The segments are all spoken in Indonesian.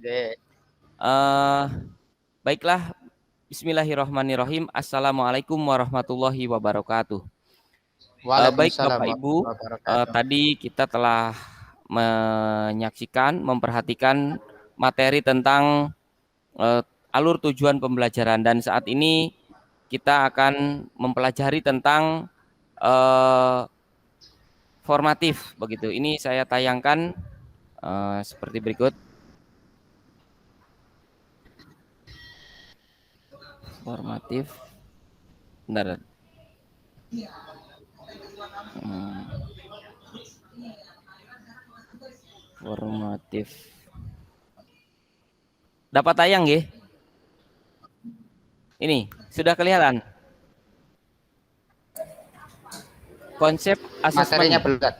Oke. Baiklah, bismillahirrahmanirrahim. Assalamualaikum warahmatullahi wabarakatuh. Baik Waalaikumsalam Bapak Ibu, warahmatullahi wabarakatuh. tadi kita telah menyaksikan, memperhatikan materi tentang alur tujuan pembelajaran, dan saat ini kita akan mempelajari tentang formatif begitu. Ini saya tayangkan seperti berikut. Formatif. Bentar. Formatif. Dapat tayang nggih? Ini sudah kelihatan. Konsep asesmen. Materinya belum.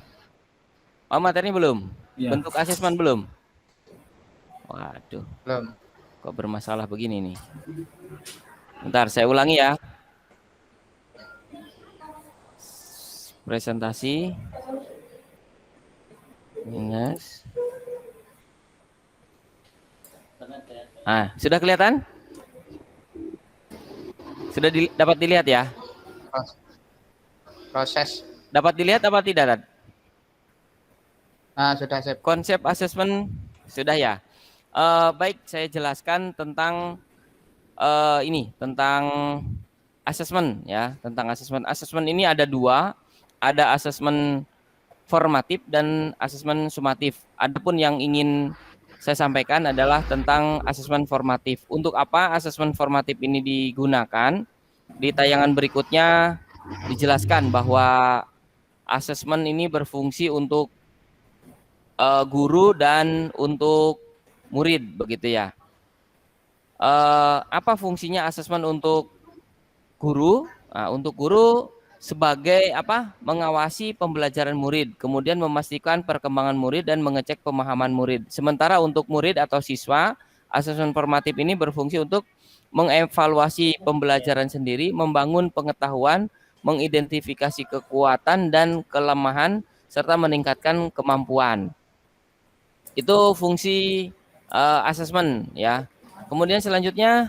Oh, materinya belum. Ya. Bentuk asesmen belum. Waduh. Belum. Kok bermasalah begini nih? Bentar, saya ulangi ya. Presentasi. Yes. Sudah kelihatan? Sudah dapat dilihat ya? Proses. Dapat dilihat apa tidak? Sudah sip. Konsep asesmen sudah ya. Baik, saya jelaskan tentang tentang asesmen ya, tentang asesmen. Asesmen ini ada dua, ada asesmen formatif dan asesmen sumatif. Adapun yang ingin saya sampaikan adalah tentang asesmen formatif. Untuk apa asesmen formatif ini digunakan? Di tayangan berikutnya dijelaskan bahwa asesmen ini berfungsi untuk guru dan untuk murid begitu ya. Apa fungsinya asesmen untuk guru? Nah, untuk guru sebagai apa? Mengawasi pembelajaran murid, kemudian memastikan perkembangan murid dan mengecek pemahaman murid. Sementara untuk murid atau siswa, asesmen formatif ini berfungsi untuk mengevaluasi pembelajaran sendiri, membangun pengetahuan, mengidentifikasi kekuatan dan kelemahan serta meningkatkan kemampuan. Itu fungsi asesmen ya. Kemudian selanjutnya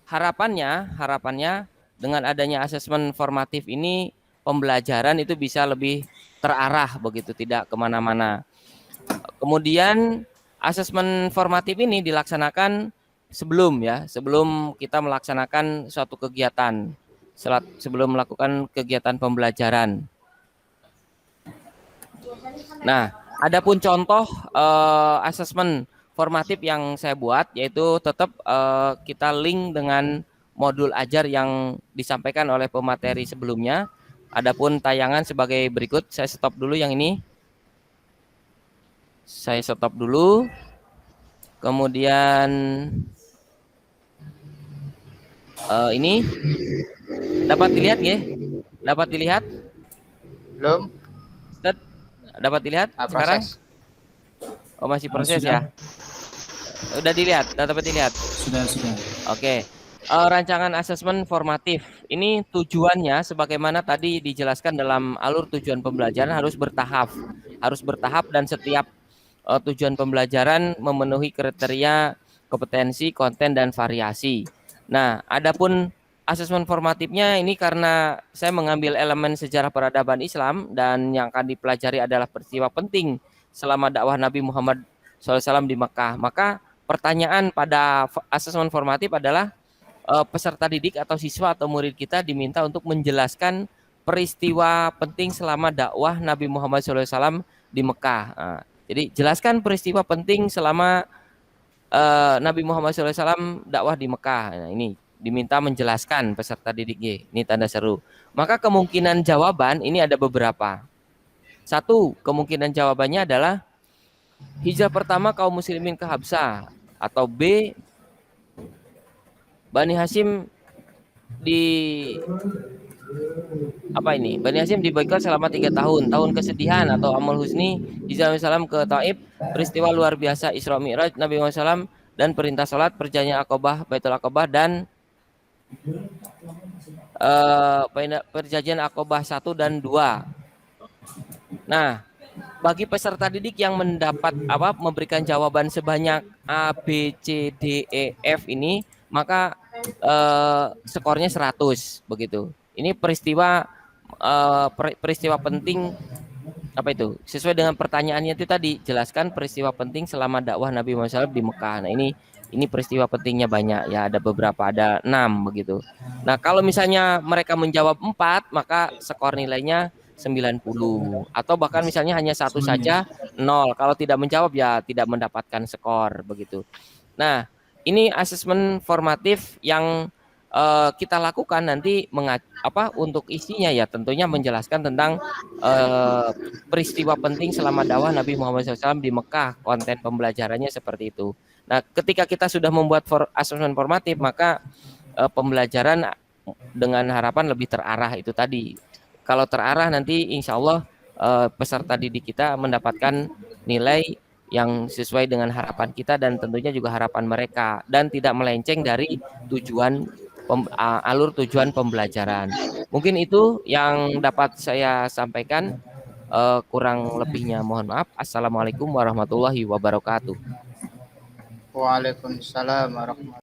harapannya dengan adanya asesmen formatif ini pembelajaran itu bisa lebih terarah begitu, tidak kemana-mana. Kemudian asesmen formatif ini dilaksanakan sebelum kita melaksanakan suatu kegiatan, sebelum melakukan kegiatan pembelajaran. Nah, adapun contoh asesmen formatif yang saya buat yaitu tetap kita link dengan modul ajar yang disampaikan oleh pemateri sebelumnya. Adapun tayangan sebagai berikut, saya stop dulu yang ini. Saya stop dulu. Kemudian ini dapat dilihat ya? Dapat dilihat? Belum. Dapat dilihat sekarang? Oh, masih proses ya? Udah dilihat? Udah dapat dilihat? Sudah. Oke. Rancangan asesmen formatif ini tujuannya sebagaimana tadi dijelaskan dalam alur tujuan pembelajaran harus bertahap dan setiap tujuan pembelajaran memenuhi kriteria kompetensi, konten dan variasi. Nah, adapun asesmen formatifnya ini karena saya mengambil elemen sejarah peradaban Islam dan yang akan dipelajari adalah peristiwa penting selama dakwah Nabi Muhammad SAW di Mekah. Maka pertanyaan pada asesmen formatif adalah peserta didik atau siswa atau murid kita diminta untuk menjelaskan peristiwa penting selama dakwah Nabi Muhammad SAW di Mekah. Jadi jelaskan peristiwa penting selama Nabi Muhammad SAW dakwah di Mekah. Nah, ini diminta menjelaskan peserta didik. Ini tanda seru. Maka kemungkinan jawaban ini ada beberapa. Satu, kemungkinan jawabannya adalah hijrah pertama kaum muslimin ke Habsah, atau B, Bani Hashim Bani Hashim diboikot selama 3 tahun, tahun kesedihan atau Amul Husni, hijrah Salam ke Taif, peristiwa luar biasa Isra Mi'raj Nabi Muhammad SAW dan perintah salat, perjanjian Aqabah, Baitul Aqabah dan perjanjian Aqabah 1 dan 2. Nah, bagi peserta didik yang mendapat memberikan jawaban sebanyak A, B, C, D, E, F ini, maka skornya 100 begitu. Ini peristiwa penting apa itu? Sesuai dengan pertanyaannya itu tadi, jelaskan peristiwa penting selama dakwah Nabi Muhammad SAW di Mekah. Nah, ini peristiwa pentingnya banyak ya, ada beberapa, ada 6 begitu. Nah, kalau misalnya mereka menjawab 4, maka skor nilainya 90 atau bahkan misalnya hanya satu saja 0. Kalau tidak menjawab ya tidak mendapatkan skor begitu. Nah, ini asesmen formatif yang kita lakukan nanti untuk isinya ya tentunya menjelaskan tentang eh, peristiwa penting selama dakwah Nabi Muhammad SAW di Mekah. Konten pembelajarannya seperti itu. Nah, ketika kita sudah membuat asesmen formatif, maka pembelajaran dengan harapan lebih terarah itu tadi. Kalau terarah nanti insya Allah peserta didik kita mendapatkan nilai yang sesuai dengan harapan kita dan tentunya juga harapan mereka dan tidak melenceng dari alur tujuan pembelajaran. Mungkin itu yang dapat saya sampaikan. Kurang lebihnya mohon maaf. Assalamualaikum warahmatullahi wabarakatuh. Waalaikumsalam warahmatullahi